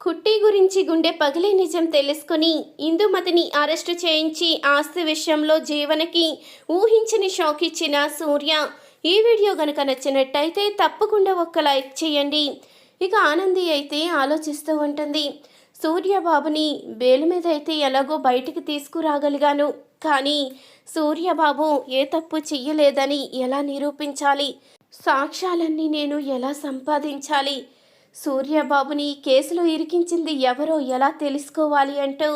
కుట్టి గురించి గుండె పగిలే నిజం తెలుసుకుని ఇందుమతిని అరెస్టు చేయించి ఆస్తి విషయంలో జీవనకి ఊహించని షాక్ ఇచ్చిన సూర్య. ఈ వీడియో గనుక నచ్చినట్టయితే తప్పకుండా ఒక్క లైక్ చేయండి. ఇక ఆనంది అయితే ఆలోచిస్తూ ఉంటుంది. సూర్యబాబుని బెయిల్ మీద అయితే ఎలాగో బయటికి తీసుకురాగలిగాను, కానీ సూర్యబాబు ఏ తప్పు చెయ్యలేదని ఎలా నిరూపించాలి, సాక్ష్యాలన్నీ నేను ఎలా సంపాదించాలి, సూర్యబాబుని కేసులో ఇరికించింది ఎవరో ఎలా తెలుసుకోవాలి అంటూ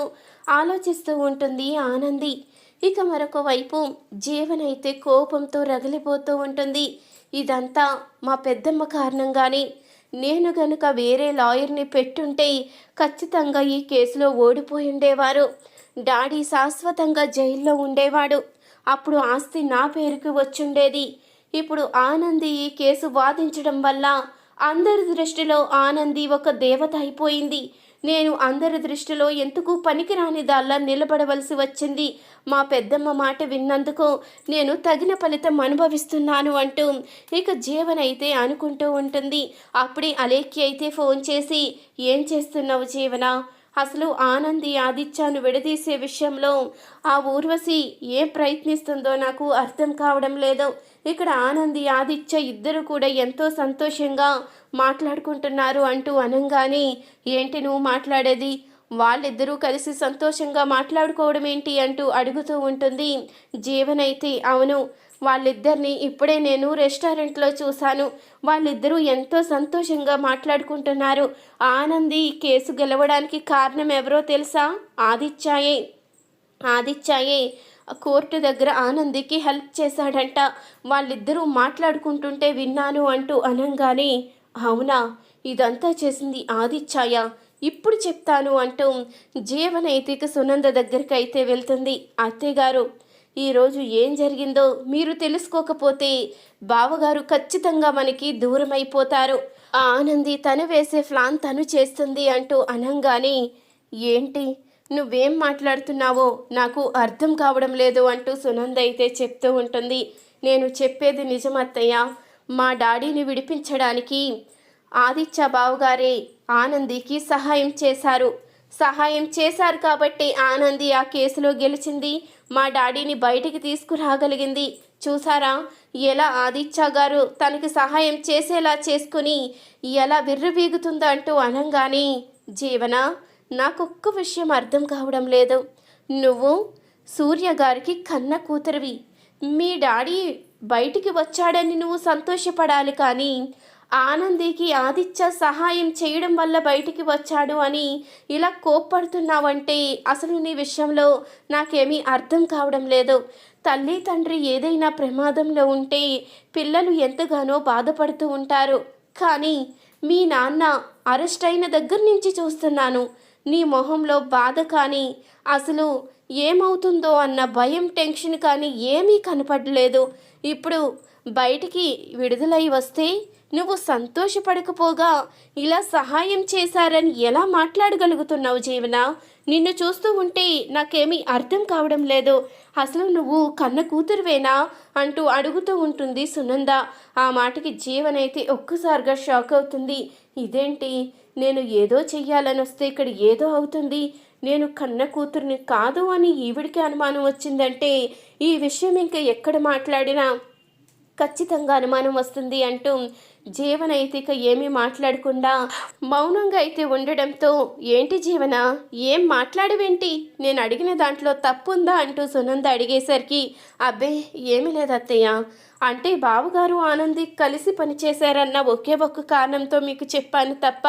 ఆలోచిస్తూ ఉంటుంది ఆనంది. ఇక మరొక వైపు జీవనైతే కోపంతో రగిలిపోతూ ఉంటుంది. ఇదంతా మా పెద్దమ్మ కారణంగానే. నేను గనుక వేరే లాయర్ని పెట్టుంటే ఖచ్చితంగా ఈ కేసులో ఓడిపోయి ఉండేవారు. డాడీ శాశ్వతంగా జైల్లో ఉండేవాడు. అప్పుడు ఆస్తి నా పేరుకు వచ్చుండేది. ఇప్పుడు ఆనంది ఈ కేసు వాదించడం వల్ల అందరి దృష్టిలో ఆనంది ఒక దేవత అయిపోయింది. నేను అందరి దృష్టిలో ఎందుకు పనికిరాని దాల్లా నిలబడవలసి వచ్చింది. మా పెద్దమ్మ మాట విన్నందుకు నేను తగిన ఫలితం అనుభవిస్తున్నాను అంటూ ఇక జీవన అయితే అనుకుంటూ ఉంటుంది. అప్పుడే అలేఖ్య అయితే ఫోన్ చేసి, ఏం చేస్తున్నావు జీవన? అసలు ఆనంది ఆదిత్యను విడదీసే విషయంలో ఆ ఊర్వశి ఏం ప్రయత్నిస్తుందో నాకు అర్థం కావడం లేదు. ఇక్కడ ఆనంది ఆదిత్య ఇద్దరు కూడా ఎంతో సంతోషంగా మాట్లాడుకుంటున్నారు అంటూ అనంగానే, ఏంటి నువ్వు మాట్లాడేది? వాళ్ళిద్దరూ కలిసి సంతోషంగా మాట్లాడుకోవడం ఏంటి అంటూ అడుగుతూ ఉంటుంది. జీవనైతే, అవును, వాళ్ళిద్దరిని ఇప్పుడే నేను రెస్టారెంట్లో చూశాను. వాళ్ళిద్దరూ ఎంతో సంతోషంగా మాట్లాడుకుంటున్నారు. ఆనంది కేసు గెలవడానికి కారణం ఎవరో తెలుసా? ఆదిత్యాయే కోర్టు దగ్గర ఆనందికి హెల్ప్ చేశాడంట. వాళ్ళిద్దరూ మాట్లాడుకుంటుంటే విన్నాను అంటూ అనంగానే, అవునా, ఇదంతా చేసింది ఆదిత్యాయ, ఇప్పుడు చెప్తాను అంటూ జీవనైతిక సునంద దగ్గరికి అయితే వెళ్తుంది. అత్తయ్యగారు, ఈరోజు ఏం జరిగిందో మీరు తెలుసుకోకపోతే బావగారు ఖచ్చితంగా మనకి దూరం అయిపోతారు. ఆ ఆనంది తను వేసే ప్లాన్ తను చేస్తుంది అంటూ అనంగానే, ఏంటి నువ్వేం మాట్లాడుతున్నావో నాకు అర్థం కావడం లేదు అంటూ సునంద అయితే చెప్తూ ఉంటుంది. నేను చెప్పేది నిజం అత్తయ్య. మా డాడీని విడిపించడానికి ఆదిత్య బావగారే ఆనందికి సహాయం చేశారు కాబట్టి ఆనంది ఆ కేసులో గెలిచింది. మా డాడీని బయటికి తీసుకురాగలిగింది. చూసారా ఎలా ఆదిత్య గారు తనకి సహాయం చేసేలా చేసుకుని ఎలా విర్రవీగుతుందో అంటూ అనంగానే, జీవన, నాకొక్క విషయం అర్థం కావడం లేదు. నువ్వు సూర్య గారికి కన్న కూతురివి. మీ డాడీ బయటికి వచ్చాడని నువ్వు సంతోషపడాలి, కానీ ఆనందికి ఆదిత్య సహాయం చేయడం వల్ల బయటికి వచ్చాడు అని ఇలా కోప్పడుతున్నావంటే అసలు నీ విషయంలో నాకేమీ అర్థం కావడం లేదు. తల్లి తండ్రి ఏదైనా ప్రమాదంలో ఉంటే పిల్లలు ఎంతగానో బాధపడుతూ ఉంటారు. కానీ మీ నాన్న అరెస్ట్ అయిన దగ్గర నుంచి చూస్తున్నాను, నీ మొహంలో బాధ కానీ అసలు ఏమవుతుందో అన్న భయం, టెన్షన్ కానీ ఏమీ కనపడలేదు. ఇప్పుడు బయటికి విడుదలై వస్తే నువ్వు సంతోషపడకపోగా ఇలా సహాయం చేశారని ఎలా మాట్లాడగలుగుతున్నావు జీవన? నిన్ను చూస్తూ ఉంటే నాకేమీ అర్థం కావడం లేదు. అసలు నువ్వు కన్న కూతురువేనా అంటూ అడుగుతూ ఉంటుంది సునంద. ఆ మాటకి జీవనైతే ఒక్కసారిగా షాక్ అవుతుంది. ఇదేంటి, నేను ఏదో చెయ్యాలని వస్తే ఇక్కడ ఏదో అవుతుంది. నేను కన్న కూతుర్ని కాదు అని ఈవిడికి అనుమానం వచ్చిందంటే ఈ విషయం ఇంకా ఎక్కడ మాట్లాడినా ఖచ్చితంగా అనుమానం వస్తుంది అంటూ జీవన అయితే ఇక ఏమీ మాట్లాడకుండా మౌనంగా అయితే ఉండడంతో, ఏంటి జీవన, ఏం మాట్లాడవేంటి? నేను అడిగిన దాంట్లో తప్పుందా అంటూ సునంద అడిగేసరికి, అబ్బే ఏమీ లేదు అత్తయ్య, అంటే బావగారు ఆనంది కలిసి పనిచేశారన్న ఒకే ఒక్క కారణంతో మీకు చెప్పాను తప్ప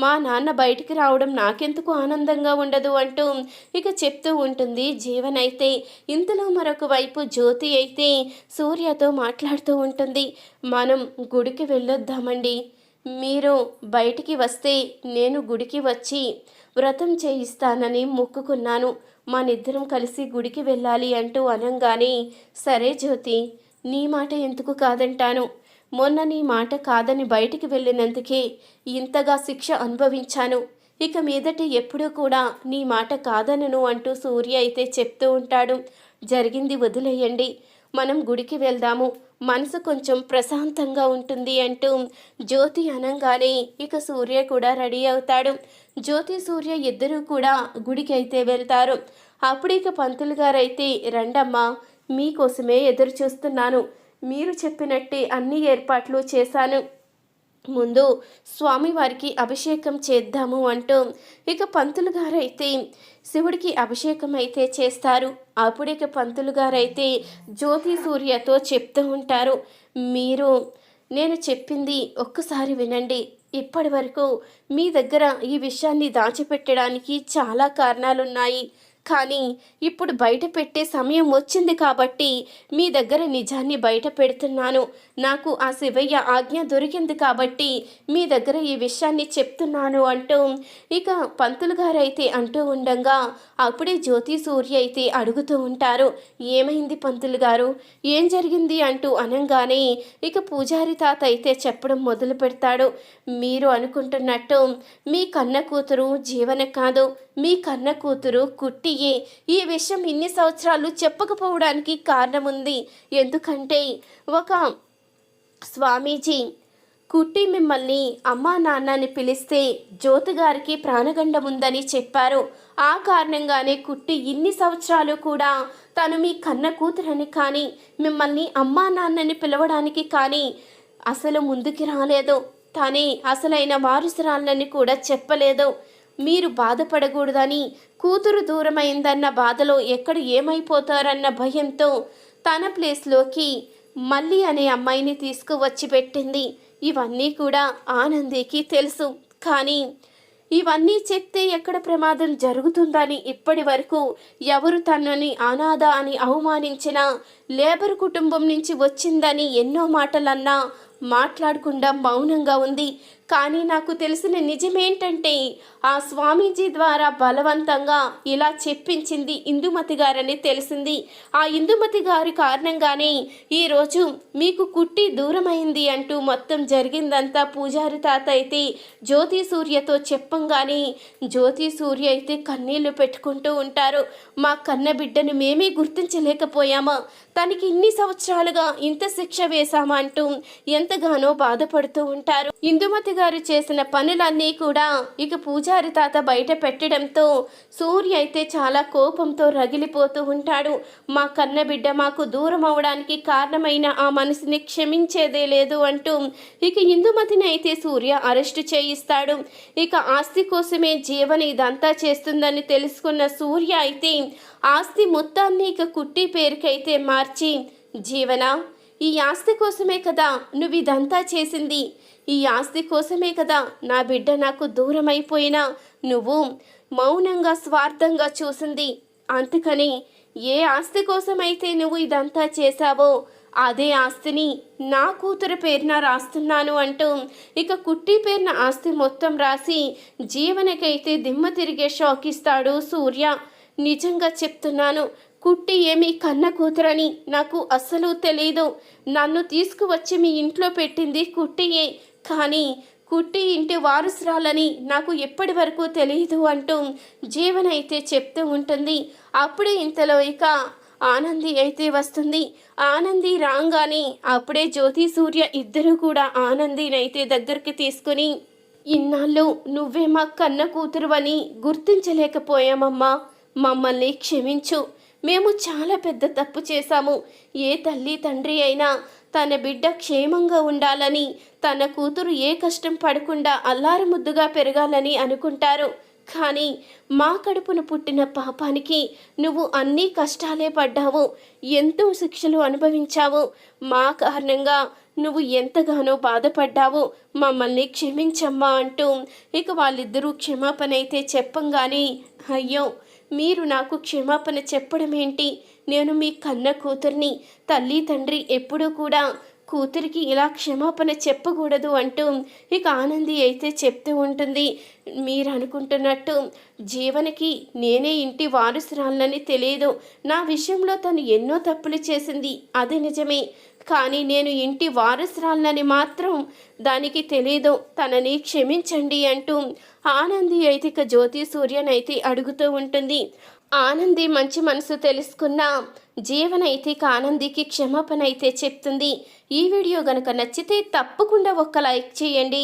మా నాన్న బయటికి రావడం నాకెందుకు ఆనందంగా ఉండదు అంటూ ఇక చెప్తూ ఉంటుంది జీవనైతే. ఇంతలో మరొక వైపు జ్యోతి అయితే సూర్యతో మాట్లాడుతూ ఉంటుంది. మనం గుడికి వెళ్ళొద్దామండి. మీరు బయటికి వస్తే నేను గుడికి వచ్చి వ్రతం చేయిస్తానని మొక్కుకున్నాను. మనిద్దరం కలిసి గుడికి వెళ్ళాలి అంటూ అనంగానే, సరే జ్యోతి, నీ మాట ఎందుకు కాదంటాను. మొన్న నీ మాట కాదని బయటికి వెళ్ళినందుకే ఇంతగా శిక్ష అనుభవించాను. ఇక మీదట ఎప్పుడూ కూడా నీ మాట కాదనను అంటూ సూర్య అయితే చెప్తూ ఉంటాడు. జరిగింది వదిలేయండి. మనం గుడికి వెళ్దాము, మనసు కొంచెం ప్రశాంతంగా ఉంటుంది అంటూ జ్యోతి అనంగానే ఇక సూర్య కూడా రెడీ అవుతాడు. జ్యోతి సూర్య ఇద్దరూ కూడా గుడికి అయితే వెళ్తారు. అప్పుడు ఇక పంతులు గారైతే, రండమ్మా, మీకోసమే ఎదురు చూస్తున్నాను, మీరు చెప్పినట్టే అన్ని ఏర్పాట్లు చేశాను, ముందు స్వామివారికి అభిషేకం చేద్దాము అంటూ ఇక పంతులు గారైతే శివుడికి అభిషేకం అయితే చేస్తారు. అప్పుడు ఇక పంతులు గారైతే జ్యోతి సూర్యతో చెప్తూ ఉంటారు, మీరు నేను చెప్పింది ఒక్కసారి వినండి. ఇప్పటి వరకు మీ దగ్గర ఈ విషయాన్ని దాచిపెట్టడానికి చాలా కారణాలున్నాయి, కానీ ఇప్పుడు బయట పెట్టే సమయం వచ్చింది కాబట్టి మీ దగ్గర నిజాన్ని బయట పెడుతున్నాను. నాకు ఆ శివయ్య ఆజ్ఞ దొరికింది కాబట్టి మీ దగ్గర ఈ విషయాన్ని చెప్తున్నాను అంటూ ఇక పంతులు గారైతే అంటూ ఉండగా అప్పుడే జ్యోతి సూర్య అయితే అడుగుతూ ఉంటారు, ఏమైంది పంతులు గారు, ఏం జరిగింది అంటూ అనంగానే ఇక పూజారి తాత అయితే చెప్పడం మొదలు పెడతాడు, మీరు అనుకుంటున్నట్టు మీ కన్న కూతురు జీవన కాదు, మీ కన్న కూతురు కుట్టియే. ఈ విషయం ఇన్ని సంవత్సరాలు చెప్పకపోవడానికి కారణం ఉంది. ఎందుకంటే ఒక స్వామీజీ కుట్టి మిమ్మల్ని అమ్మా నాన్నని పిలిస్తే జ్యోతి గారికి ప్రాణగండం ఉందని చెప్పారు. ఆ కారణంగానే కుట్టి ఇన్ని సంవత్సరాలు కూడా తను మీ కన్న కూతురని కానీ మిమ్మల్ని అమ్మా నాన్నని పిలవడానికి కానీ అసలు ముందుకి రాలేదు. తనే అసలైన వారసురాలని కూడా చెప్పలేదు. మీరు బాధపడకూడదని, కూతురు దూరమైందన్న బాధలో ఎక్కడ ఏమైపోతారన్న భయంతో తన ప్లేస్లోకి మళ్ళీ అనే అమ్మాయిని తీసుకువచ్చి పెట్టింది. ఇవన్నీ కూడా ఆనందికి తెలుసు. కానీ ఇవన్నీ చెప్తే ఎక్కడ ప్రమాదం జరుగుతుందని ఇప్పటి వరకు ఎవరు తనని అనాథ అని అవమానించినా, లేబర్ కుటుంబం నుంచి వచ్చిందని ఎన్నో మాటలన్నా మాట్లాడకుండా మౌనంగా ఉంది. కానీ నాకు తెలిసిన నిజమేంటంటే ఆ స్వామీజీ ద్వారా బలవంతంగా ఇలా చెప్పించింది ఇందుమతి గారని తెలిసింది. ఆ ఇందుమతి గారి కారణంగానే ఈరోజు మీకు కుట్టి దూరమైంది అంటూ మొత్తం జరిగిందంతా పూజారి తాత అయితే జ్యోతి సూర్యతో చెప్పంగానే జ్యోతి సూర్య అయితే కన్నీళ్లు పెట్టుకుంటూ ఉంటారు. మా కన్న బిడ్డను మేమే గుర్తించలేకపోయామా, తనకి ఇన్ని సంవత్సరాలుగా ఇంత శిక్ష వేశామా అంటూ ఎంతగానో బాధపడుతూ ఉంటారు. ఇందుమతి గారు చేసిన పనులన్నీ కూడా ఇక పూజారి తాత బయట పెట్టడంతో సూర్య అయితే చాలా కోపంతో రగిలిపోతూ ఉంటాడు. మా కన్న బిడ్డ మాకు దూరం అవడానికి కారణమైన ఆ మనసుని క్షమించేదే లేదు అంటూ ఇక ఇందుమతిని అయితే సూర్య అరెస్టు చేయిస్తాడు. ఇక ఆస్తి కోసమే జీవన ఇదంతా చేస్తుందని తెలుసుకున్న సూర్య అయితే ఆస్తి మొత్తాన్ని ఇక కుట్టి పేరుకైతే మార్చి, జీవన, ఈ ఆస్తి కోసమే కదా నువ్వు ఇదంతా చేసింది, ఈ ఆస్తి కోసమే కదా నా బిడ్డ నాకు దూరం అయిపోయినా నువ్వు మౌనంగా స్వార్థంగా చూసింది. అందుకని ఏ ఆస్తి కోసమైతే నువ్వు ఇదంతా చేశావో అదే ఆస్తిని నా కూతురు పేరున రాస్తున్నాను అంటూ ఇక కుట్టి పేరున ఆస్తి మొత్తం రాసి జీవనకైతే దిమ్మ తిరిగే షాక్ ఇస్తాడు సూర్య. నిజంగా చెప్తున్నాను, కుట్టి ఏమీ కన్న కూతురని నాకు అస్సలు తెలీదు. నన్ను తీసుకువచ్చి మీ ఇంట్లో పెట్టింది కుట్టియే, కానీ కుట్టి ఇంటి వారసురాలని నాకు ఎప్పటి వరకు తెలియదు అంటూ జీవన అయితే చెప్తూ ఉంటుంది. అప్పుడే ఇంతలో ఇక ఆనంది అయితే వస్తుంది. ఆనంది రాగానే అప్పుడే జ్యోతి సూర్య ఇద్దరు కూడా ఆనందినైతే దగ్గరికి తీసుకుని, ఇన్నాళ్ళు నువ్వే మా కన్న కూతురువని గుర్తించలేకపోయామమ్మా, మమ్మల్ని క్షమించు, మేము చాలా పెద్ద తప్పు చేశాము. ఏ తల్లి తండ్రి అయినా తన బిడ్డ క్షేమంగా ఉండాలని, తన కూతురు ఏ కష్టం పడకుండా అల్లారు ముద్దుగా పెరగాలని అనుకుంటారు. కానీ మా కడుపును పుట్టిన పాపానికి నువ్వు అన్ని కష్టాలే పడ్డావు, ఎంతో శిక్షలు అనుభవించావు. మా కారణంగా నువ్వు ఎంతగానో బాధపడ్డావు, మమ్మల్ని క్షమించమ్మా అంటూ ఇక వాళ్ళిద్దరూ క్షమాపణ అయితే చెప్పంగానే, అయ్యో మీరు నాకు క్షమాపణ చెప్పడం ఏంటి, నేను మీ కన్న కూతుర్ని, తల్లి తండ్రి ఎప్పుడూ కూడా కూతురికి ఇలా క్షమాపణ చెప్పకూడదు అంటూ ఇక ఆనంది అయితే చెప్తూ ఉంటుంది. మీరు అనుకుంటున్నట్టు జీవనకి నేనే ఇంటి వారసురాలని తెలియదు. నా విషయంలో తను ఎన్నో తప్పులు చేసింది, అది నిజమే. కానీ నేను ఇంటి వారసురాలని మాత్రం దానికి తెలీదు. తనని క్షమించండి అంటూ ఆనంది అయితే ఇక జ్యోతి సూర్యనైతే అడుగుతూ ఉంటుంది. ఆనంది మంచి మనసు తెలుసుకున్న జీవన అయితే ఇక ఆనందికి క్షమాపణ అయితే చెప్తుంది. ఈ వీడియో గనుక నచ్చితే తప్పకుండా ఒక లైక్ చేయండి.